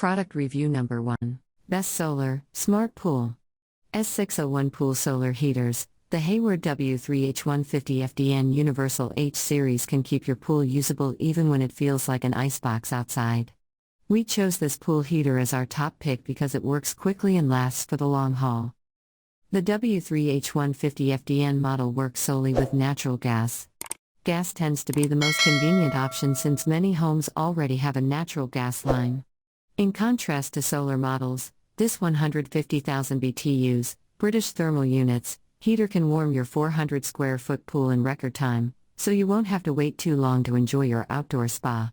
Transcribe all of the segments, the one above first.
Product Review Number 1. Best Solar, Smart Pool. S601 Pool Solar Heaters. The Hayward W3H150 FDN Universal H Series can keep your pool usable even when it feels like an icebox outside. We chose this pool heater as our top pick because it works quickly and lasts for the long haul. The W3H150 FDN model works solely with natural gas. Gas tends to be the most convenient option since many homes already have a natural gas line. In contrast to solar models, this 150,000 BTUs, British thermal units, heater can warm your 400 square foot pool in record time, so you won't have to wait too long to enjoy your outdoor spa.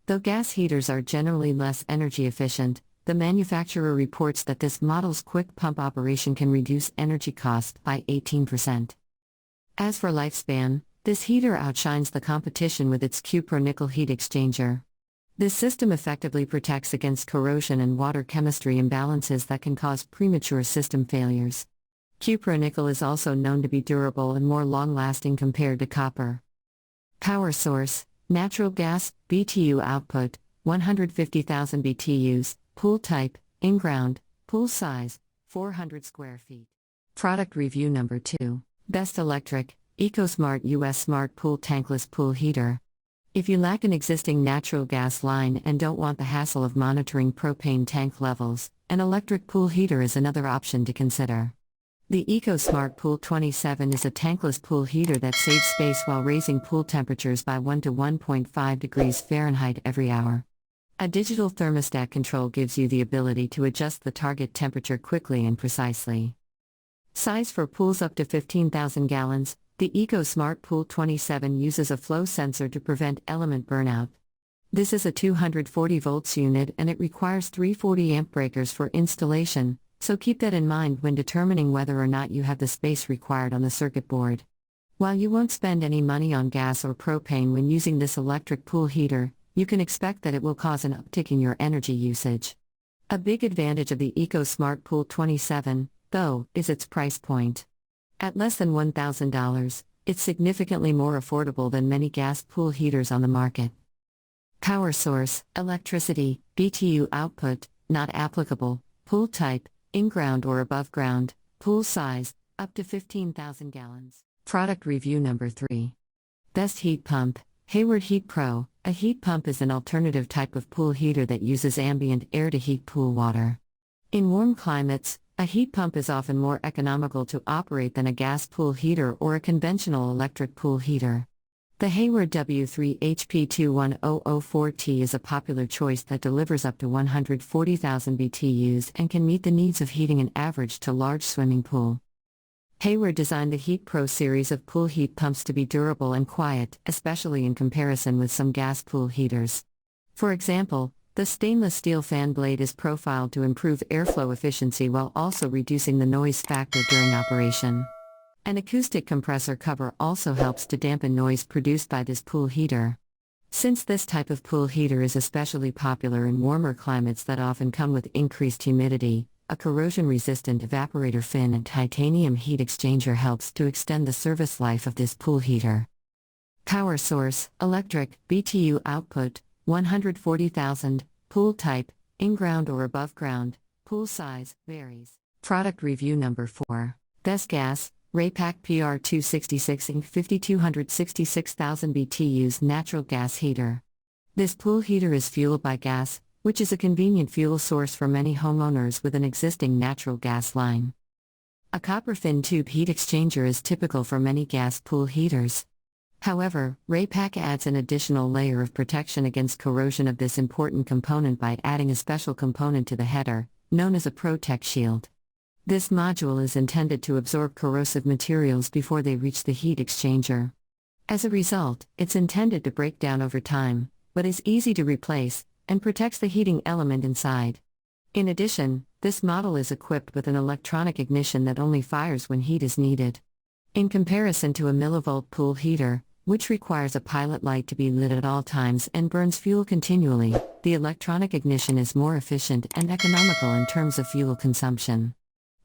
Though gas heaters are generally less energy efficient, the manufacturer reports that this model's quick pump operation can reduce energy costs by 18%. As for lifespan, this heater outshines the competition with its Q-Pro nickel heat exchanger. This system effectively protects against corrosion and water chemistry imbalances that can cause premature system failures. Q-Pro nickel is also known to be durable and more long-lasting compared to copper. Power source: natural gas, BTU output, 150,000 BTUs, pool type, in-ground, pool size, 400 square feet. Product Review Number 2. Best Electric, EcoSmart US Smart Pool Tankless Pool Heater. If you lack an existing natural gas line and don't want the hassle of monitoring propane tank levels, an electric pool heater is another option to consider. The EcoSmart Pool 27 is a tankless pool heater that saves space while raising pool temperatures by 1 to 1.5 degrees Fahrenheit every hour. A digital thermostat control gives you the ability to adjust the target temperature quickly and precisely. Size for pools up to 15,000 gallons. The EcoSmart Pool 27 uses a flow sensor to prevent element burnout. This is a 240 volts unit and it requires 340 amp breakers for installation, so keep that in mind when determining whether or not you have the space required on the circuit board. While you won't spend any money on gas or propane when using this electric pool heater, you can expect that it will cause an uptick in your energy usage. A big advantage of the EcoSmart Pool 27, though, is its price point. At less than $1,000, it's significantly more affordable than many gas pool heaters on the market. Power source: electricity, BTU output, not applicable, pool type, in-ground or above ground, pool size, up to 15,000 gallons. Product Review Number 3. Best Heat Pump, Hayward Heat Pro. A heat pump is an alternative type of pool heater that uses ambient air to heat pool water. In warm climates, a heat pump is often more economical to operate than a gas pool heater or a conventional electric pool heater. The Hayward W3HP21004T is a popular choice that delivers up to 140,000 BTUs and can meet the needs of heating an average to large swimming pool. Hayward designed the Heat Pro series of pool heat pumps to be durable and quiet, especially in comparison with some gas pool heaters. For example, the stainless steel fan blade is profiled to improve airflow efficiency while also reducing the noise factor during operation. An acoustic compressor cover also helps to dampen noise produced by this pool heater. Since this type of pool heater is especially popular in warmer climates that often come with increased humidity, a corrosion-resistant evaporator fin and titanium heat exchanger helps to extend the service life of this pool heater. Power source: electric, BTU output, 140,000, pool type, in-ground or above ground, pool size, varies. Product Review Number 4. Best Gas, Raypak PR266 Inc. 5266,000 BTUs natural gas heater. This pool heater is fueled by gas, which is a convenient fuel source for many homeowners with an existing natural gas line. A copper fin tube heat exchanger is typical for many gas pool heaters. However, Raypak adds an additional layer of protection against corrosion of this important component by adding a special component to the header, known as a Protect Shield. This module is intended to absorb corrosive materials before they reach the heat exchanger. As a result, it's intended to break down over time, but is easy to replace, and protects the heating element inside. In addition, this model is equipped with an electronic ignition that only fires when heat is needed. In comparison to a millivolt pool heater, which requires a pilot light to be lit at all times and burns fuel continually, the electronic ignition is more efficient and economical in terms of fuel consumption.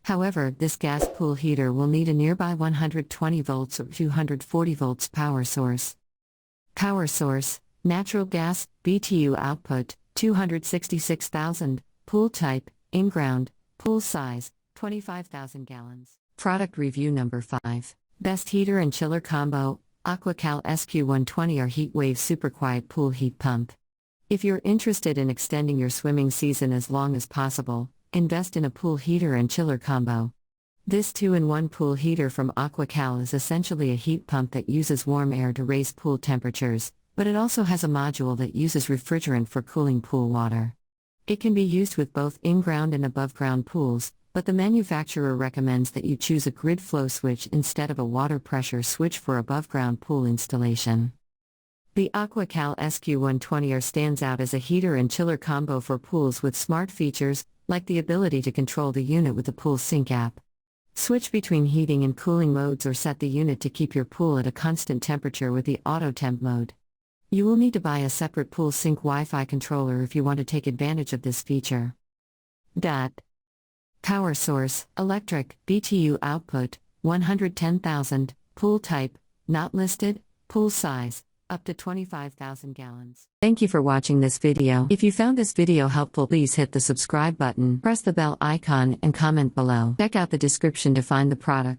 However, this gas pool heater will need a nearby 120 volts or 240 volts power source. Power source: natural gas, BTU output, 266,000, Pool type, in-ground. Pool size, 25,000 gallons. Product review number 5. Best heater and chiller combo, AquaCal SQ120 or Heatwave Super Quiet Pool Heat Pump. If you're interested in extending your swimming season as long as possible, invest in a pool heater and chiller combo. This 2-in-1 pool heater from AquaCal is essentially a heat pump that uses warm air to raise pool temperatures, but it also has a module that uses refrigerant for cooling pool water. It can be used with both in-ground and above-ground pools, but the manufacturer recommends that you choose a grid flow switch instead of a water pressure switch for above-ground pool installation. The AquaCal SQ120R stands out as a heater and chiller combo for pools with smart features, like the ability to control the unit with the Pool Sync app. Switch between heating and cooling modes or set the unit to keep your pool at a constant temperature with the Auto Temp mode. You will need to buy a separate Pool Sync Wi-Fi controller if you want to take advantage of this feature. Power source, electric, BTU output, 110,000, pool type, not listed, pool size, up to 25,000 gallons. Thank you for watching this video. If you found this video helpful, please hit the subscribe button, press the bell icon and comment below. Check out the description to find the product.